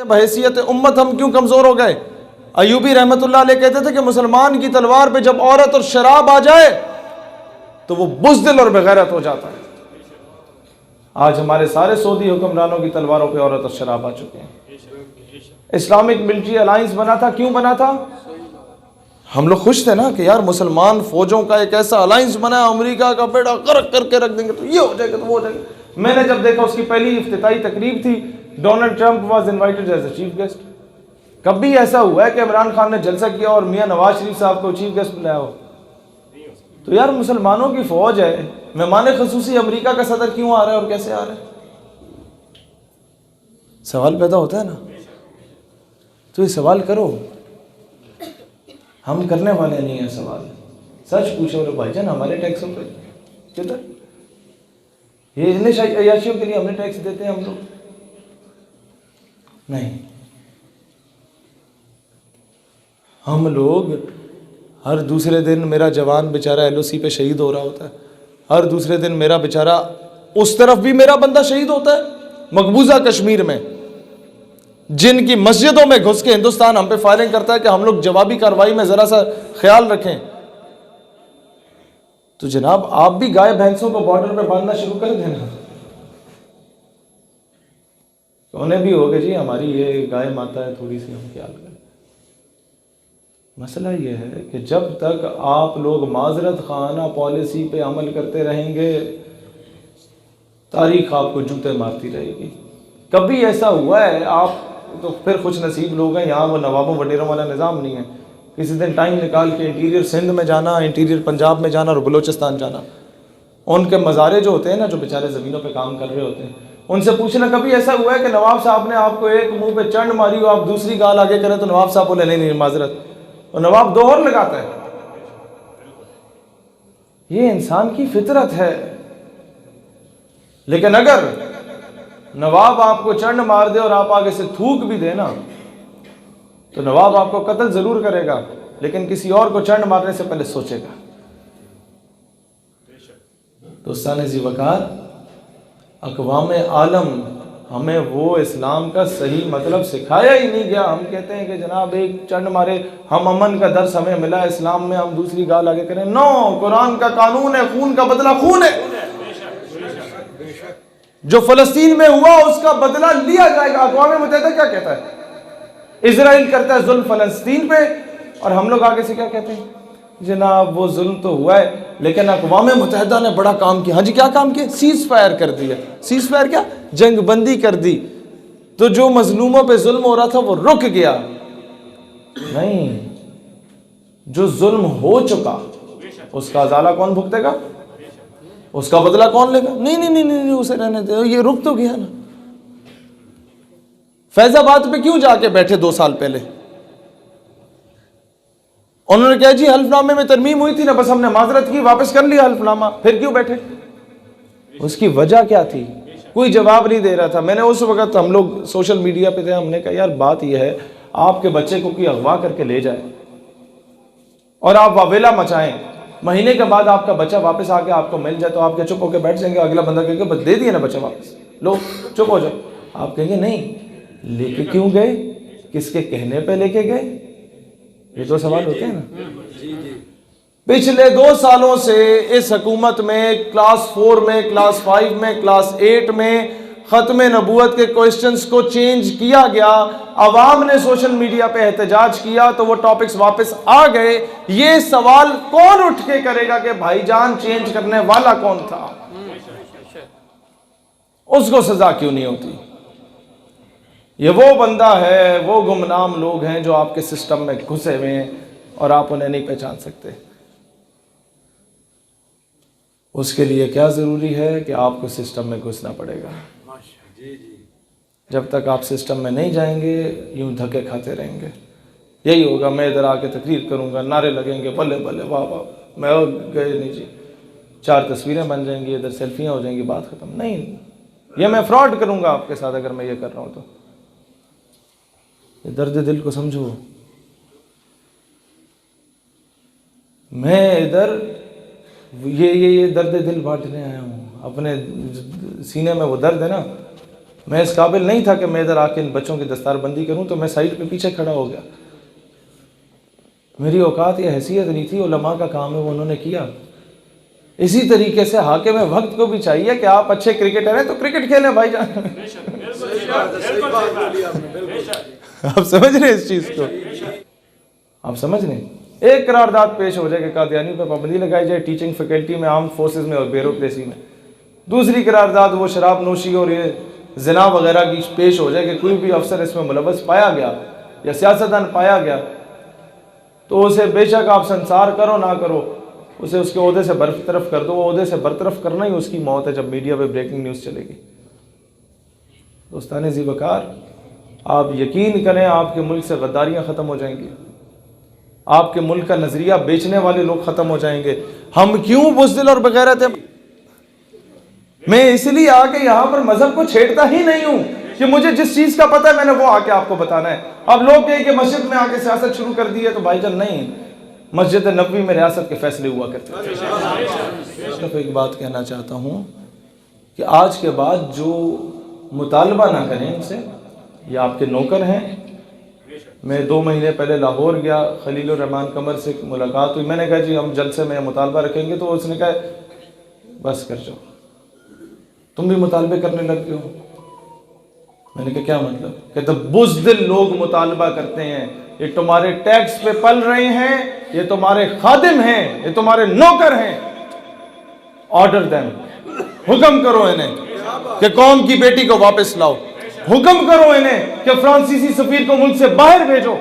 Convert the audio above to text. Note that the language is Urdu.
بحیثیت امت ہم کیوں کمزور ہو گئے؟ ایوبی رحمۃ اللہ علیہ کہتے تھے کہ مسلمان کی تلوار پہ جب عورت اور شراب آ جائے تو وہ بزدل اور بغیرت ہو جاتا ہے۔ آج ہمارے سارے سعودی حکمرانوں کی تلواروں پہ عورت اور شراب آ چکے ہیں۔ اسلامک ملٹری الائنس بنا تھا، کیوں بنا تھا؟ ہم لوگ خوش تھے نا کہ یار مسلمان فوجوں کا ایک ایسا الائنس بنا ہے، امریکہ کا بیڑا غرق کر کے رکھ دیں گے تو یہ ہو جائے گا تو وہ ہو جائے گا۔ میں نے جب دیکھا، اس کی پہلی افتتاحی تقریب تھی، Donald Trump was invited as a chief guest. کبھی ایسا ہوا ہے کہ عمران خان نے جلسہ کیا اور میاں نواز شریف صاحب کو چیف گیسٹ بلایا ہو؟ تو یار مسلمانوں کی فوج ہے، مہمان خصوصی امریکہ کا صدر کیوں آ رہا ہے اور کیسے آ رہا ہے؟ سوال پیدا ہوتا ہے نا، تو یہ سوال کرو۔ ہم کرنے والے نہیں ہیں سوال، سچ پوچھو بولے بھائی جان ہمارے ٹیکسوں پہ کدھر؟ یہ اتنے عیاشیوں کے لیے ہم نے ٹیکس دیتے ہیں ہم لوگ؟ نہیں، ہم لوگ ہر دوسرے دن میرا جوان بیچارہ ایل او سی پہ شہید ہو رہا ہوتا ہے، ہر دوسرے دن میرا بیچارہ اس طرف بھی میرا بندہ شہید ہوتا ہے۔ مقبوضہ کشمیر میں جن کی مسجدوں میں گھس کے ہندوستان ہم پہ فائرنگ کرتا ہے کہ ہم لوگ جوابی کارروائی میں ذرا سا خیال رکھیں، تو جناب آپ بھی گائے بھینسوں کو بارڈر پہ باندھنا شروع کر دینا۔ انہیں بھی ہوگا جی ہماری یہ گائے ماتا ہے، تھوڑی سی ہم خیال کریں۔ مسئلہ یہ ہے کہ جب تک آپ لوگ معذرت خانہ پالیسی پہ عمل کرتے رہیں گے، تاریخ آپ کو جوتے مارتی رہے گی۔ کبھی ایسا ہوا ہے؟ آپ تو پھر خوش نصیب لوگ ہیں، یہاں وہ نوابوں وڈیروں والا نظام نہیں ہے۔ کسی دن ٹائم نکال کے انٹیریئر سندھ میں جانا، انٹیریئر پنجاب میں جانا اور بلوچستان جانا، ان کے مزارے جو ہوتے ہیں نا، جو بیچارے زمینوں پہ کام کر رہے ہوتے ہیں، ان سے پوچھنا کبھی ایسا ہوا ہے کہ نواب صاحب نے آپ کو ایک منہ پہ چنڈ ماری ہو، آپ دوسری گال آگے کریں تو نواب صاحب بولے نہیں معذرت، اور نواب دو اور لگاتا ہے؟ یہ انسان کی فطرت ہے۔ لیکن اگر نواب آپ کو چنڈ مار دے اور آپ آگے سے تھوک بھی دے نا، تو نواب آپ کو قتل ضرور کرے گا، لیکن کسی اور کو چنڈ مارنے سے پہلے سوچے گا۔ دوستان ذی وقار، اقوام عالم ہمیں وہ اسلام کا صحیح مطلب سکھایا ہی نہیں گیا۔ ہم کہتے ہیں کہ جناب ایک چنڈ مارے، ہم امن کا درس ہمیں ملا اسلام میں، ہم دوسری گال آگے کریں؟ نو، قرآن کا قانون ہے، خون کا بدلہ خون ہے۔ جو فلسطین میں ہوا اس کا بدلہ لیا جائے گا۔ اقوام متحدہ کیا کہتا ہے؟ اسرائیل کرتا ہے ظلم فلسطین پہ، اور ہم لوگ آگے سے کیا کہتے ہیں؟ جناب وہ ظلم تو ہوا ہے، لیکن اقوام متحدہ نے بڑا کام کیا۔ ہاں جی کیا کام کیا؟ سیز فائر کر دیا۔ سیز فائر کیا؟ جنگ بندی کر دی، تو جو مظلوموں پہ ظلم ہو رہا تھا وہ رک گیا۔ نہیں، جو ظلم ہو چکا اس کا ازالہ کون بھگتے گا؟ اس کا بدلہ کون لے گا؟ نہیں نہیں نہیں نہیں، اسے رہنے دے، یہ رک تو گیا نا۔ فیض آباد پہ کیوں جا کے بیٹھے 2 سال پہلے؟ انہوں نے کہا جی حلف نامے میں ترمیم ہوئی تھی نا، بس ہم نے معذرت کی، واپس کر لیا حلف نامہ، پھر کیوں بیٹھے؟ اس کی وجہ کیا تھی؟ کوئی جواب نہیں دے رہا تھا۔ میں نے اس وقت، ہم لوگ سوشل میڈیا پہ تھے، ہم نے کہا یار بات یہ ہے، آپ کے بچے کو کوئی اغوا کر کے لے جائے اور آپ واویلا مچائیں، مہینے کے بعد آپ کا بچہ واپس آ کے آپ کو مل جائے تو آپ کیا چپ ہو کے بیٹھ جائیں گے؟ اگلا بندہ کہے گا بس دے دیا نا بچہ واپس، لو چپ ہو جاؤ۔ آپ کہیں گے نہیں، لے کے کیوں گئے؟ کس کے کہنے پہ لے کے گئے؟ یہ تو سوال ہوتے ہیں نا۔ پچھلے 2 سالوں سے اس حکومت میں کلاس 4 میں، کلاس 5 میں، کلاس 8 میں ختم نبوت کے کوئسچنز کو چینج کیا گیا۔ عوام نے سوشل میڈیا پہ احتجاج کیا تو وہ ٹاپکس واپس آ گئے۔ یہ سوال کون اٹھ کے کرے گا کہ بھائی جان چینج کرنے والا کون تھا؟ اس کو سزا کیوں نہیں ہوتی؟ یہ وہ بندہ ہے، وہ گمنام لوگ ہیں جو آپ کے سسٹم میں گھسے ہوئے ہیں اور آپ انہیں نہیں پہچان سکتے۔ اس کے لیے کیا ضروری ہے کہ آپ کو سسٹم میں گھسنا پڑے گا۔ جب تک آپ سسٹم میں نہیں جائیں گے، یوں دھکے کھاتے رہیں گے۔ یہی ہوگا، میں ادھر آ کے تقریر کروں گا، نعرے لگیں گے بلے بلے واہ واہ، میں گئے نہیں جی، 4 تصویریں بن جائیں گی، ادھر سیلفیاں ہو جائیں گی، بات ختم۔ نہیں، یہ میں فراڈ کروں گا آپ کے ساتھ اگر میں یہ کر رہا ہوں تو۔ یہ درد دل کو سمجھو۔ میں ادھر یہ درد دل بانٹنے آیا ہوں، اپنے سینے میں وہ درد ہے نا، میں اس قابل نہیں تھا کہ میں ادھر آ کے ان بچوں کی دستار بندی کروں، تو میں سائٹ پہ پیچھے کھڑا ہو گیا. میری اوقات یا حیثیت نہیں تھی، علماء کا کام ہے وہ انہوں نے کیا. اسی طریقے سے حاکم وقت کو بھی چاہیے کہ آپ اچھے کرکٹر ہیں تو کرکٹ کھیلیں بھائی جان. آپ سمجھ رہے ہیں اس چیز کو؟ آپ سمجھ رہے ہیں؟ ایک قرارداد پیش ہو جائے کہ قادیانیوں پہ پابندی لگائی جائے ٹیچنگ فیکلٹی میں، آرمڈ فورسز میں اور بیوروکریسی میں. دوسری قرارداد وہ شراب نوشی اور یہ زنا وغیرہ کی پیش ہو جائے کہ کوئی بھی افسر اس میں ملوث پایا گیا یا سیاستدان پایا گیا تو اسے بے شک آپ سنسار کرو نہ کرو، اسے اس کے عہدے سے برطرف کر دو. وہ عہدے سے برطرف کرنا ہی اس کی موت ہے جب میڈیا پہ بریکنگ نیوز چلے گی. دوستان ذی وقار، آپ یقین کریں آپ کے ملک سے غداریاں ختم ہو جائیں گی، آپ کے ملک کا نظریہ بیچنے والے لوگ ختم ہو جائیں گے. ہم کیوں بزدل اور بغیرت ہیں؟ میں اس لیے آ کے یہاں پر مذہب کو چھیڑتا ہی نہیں ہوں کہ مجھے جس چیز کا پتہ ہے میں نے وہ آ کے آپ کو بتانا ہے. اب لوگ کہیں کہ مسجد میں آ کے سیاست شروع کر دی ہے، تو بھائی جان نہیں، مسجد نبوی میں ریاست کے فیصلے ہوا کرتے تھے. صرف ایک بات کہنا چاہتا ہوں کہ آج کے بعد جو مطالبہ نہ کریں ان سے، یہ آپ کے نوکر ہیں. میں 2 مہینے پہلے لاہور گیا، خلیل الرحمان قمر سے ملاقات ہوئی. میں نے کہا جی ہم جلسے میں مطالبہ رکھیں گے، تو اس نے کہا بس کر جاؤ، تم بھی مطالبے کرنے لگ گئے ہو. میں نے کہا کیا مطلب؟ کہتے بزدل لوگ مطالبہ کرتے ہیں، یہ تمہارے ٹیکس پہ پل رہے ہیں، یہ تمہارے خادم ہیں، یہ تمہارے نوکر ہیں. آرڈر دیم، حکم کرو انہیں کہ قوم کی بیٹی کو واپس لاؤ، حکم کرو انہیں کہ فرانسیسی سفیر کو ملک سے باہر بھیجو.